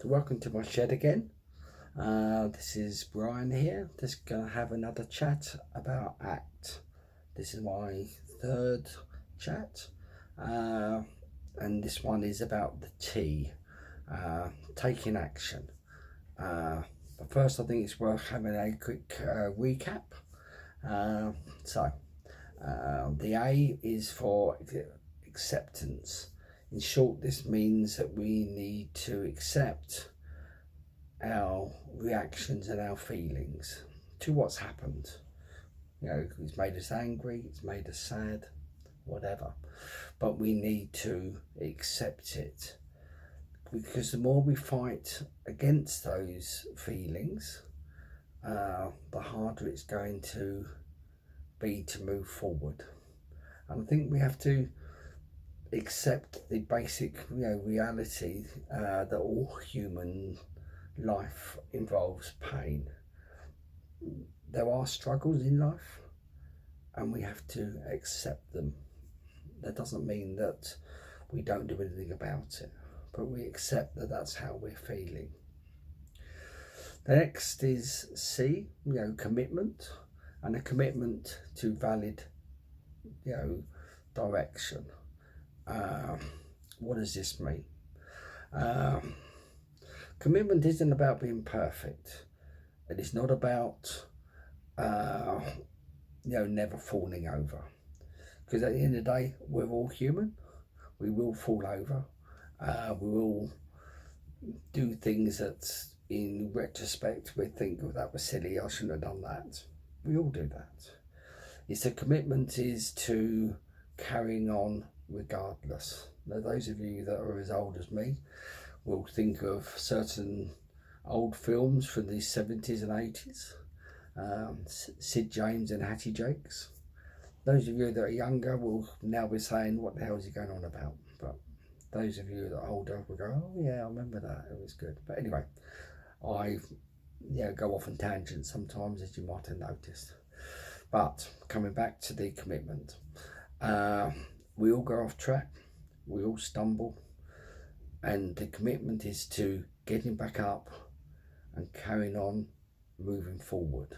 So welcome to my shed again. This is Brian here. Just gonna have another chat about ACT. This is my third chat, and this one is about the T, taking action. But first, I think it's worth having a quick recap. The A is for acceptance. In short, this means that we need to accept our reactions and our feelings to what's happened. You know, it's made us angry, it's made us sad, whatever. But we need to accept it. Because the more we fight against those feelings, the harder it's going to be to move forward. And I think we have to accept the basic, reality that all human life involves pain. There are struggles in life, and we have to accept them. That doesn't mean that we don't do anything about it, but we accept that that's how we're feeling. The next is C, commitment, and a commitment to valid, direction. What does this mean? Commitment isn't about being perfect. It is not about, never falling over. Because at the end of the day, we're all human. We will fall over. We will do things that, in retrospect, we think, oh, that was silly. I shouldn't have done that. We all do that. It's a commitment is to carrying on regardless. Now, those of you that are as old as me will think of certain old films from the 70s and 80s, Sid James and Hattie Jakes. Those of you that are younger will now be saying, what the hell is he going on about? But those of you that are older will go, oh yeah, I remember that, it was good. But anyway, I go off on tangents sometimes, as you might have noticed. But coming back to the commitment, we all go off track, we all stumble, and the commitment is to getting back up and carrying on, moving forward,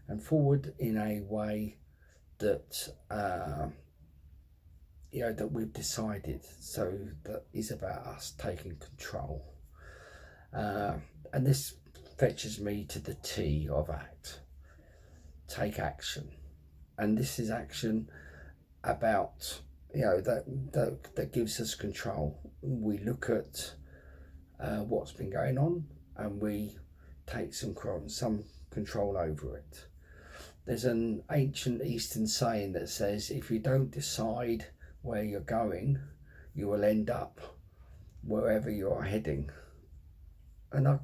and forward in a way that that we've decided. So that is about us taking control, and this fetches me to the T of ACT, take action. And this is action about that gives us control. We look at what's been going on and we take some control over it. There's an ancient Eastern saying that says, if you don't decide where you're going, you will end up wherever you're heading. And I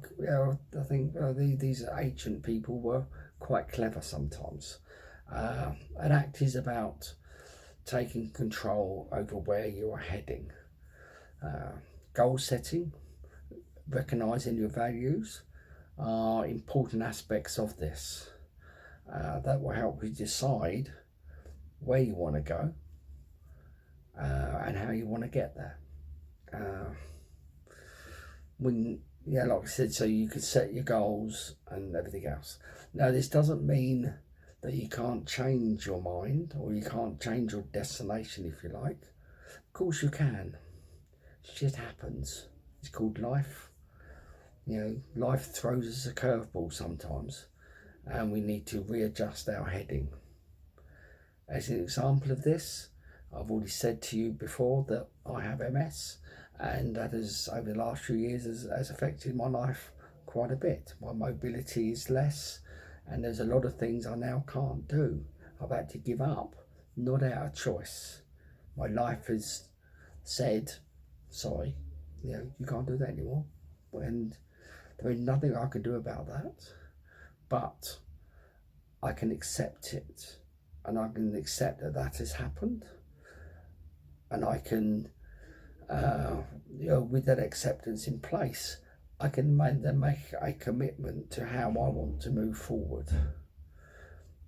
think these ancient people were quite clever sometimes. And ACT is about taking control over where you are heading. Goal setting, recognising your values are important aspects of this. That will help you decide where you want to go and how you want to get there. Like I said, so you could set your goals and everything else. Now, this doesn't mean that you can't change your mind or you can't change your destination, if you like. Of course you can. Shit happens. It's called life. Life throws us a curveball sometimes, and we need to readjust our heading. As an example of this, I've already said to you before that I have MS, and that has, over the last few years, has affected my life quite a bit. My mobility is less, and there's a lot of things I now can't do. I've had to give up, not out of choice. My life has said, sorry, you can't do that anymore. And there is nothing I can do about that, but I can accept it, and I can accept that that has happened, and I can, with that acceptance in place, I can then make a commitment to how I want to move forward.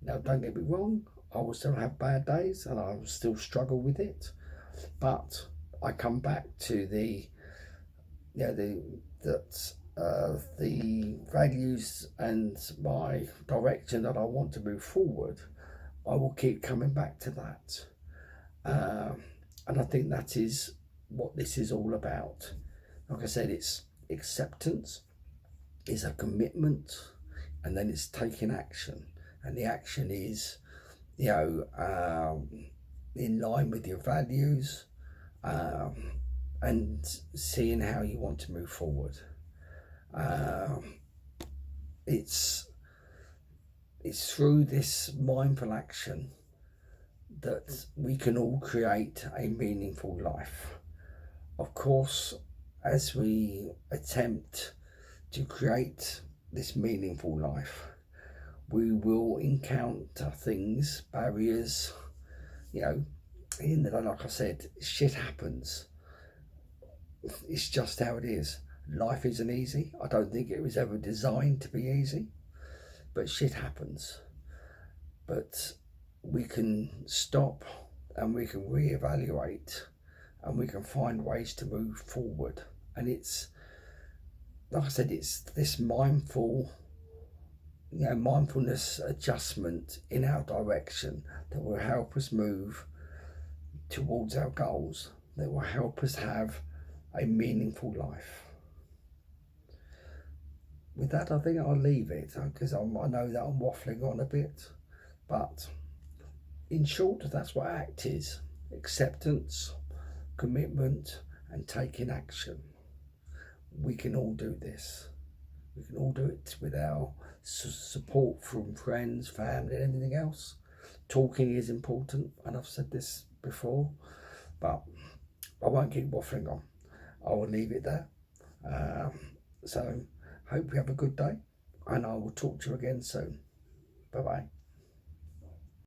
Now, don't get me wrong, I will still have bad days and I will still struggle with it, but I come back to the the values and my direction that I want to move forward, I will keep coming back to that. And I think that is what this is all about. Like I said, it's acceptance, is a commitment, and then it's taking action. And the action is, in line with your values, and seeing how you want to move forward. It's through this mindful action that we can all create a meaningful life. Of course, as we attempt to create this meaningful life, we will encounter things, barriers, like I said, shit happens. It's just how it is. Life isn't easy. I don't think it was ever designed to be easy, but shit happens. But we can stop and we can reevaluate and we can find ways to move forward. And it's, like I said, it's this mindfulness adjustment in our direction that will help us move towards our goals, that will help us have a meaningful life. With that, I think I'll leave it, because I know that I'm waffling on a bit, but in short, that's what ACT is: acceptance, commitment, and taking action. We can all do this. We can all do it with our support from friends, family, and everything else. Talking is important, and I've said this before, but I won't keep waffling on. I will leave it there. So hope you have a good day, and I will talk to you again soon. Bye bye.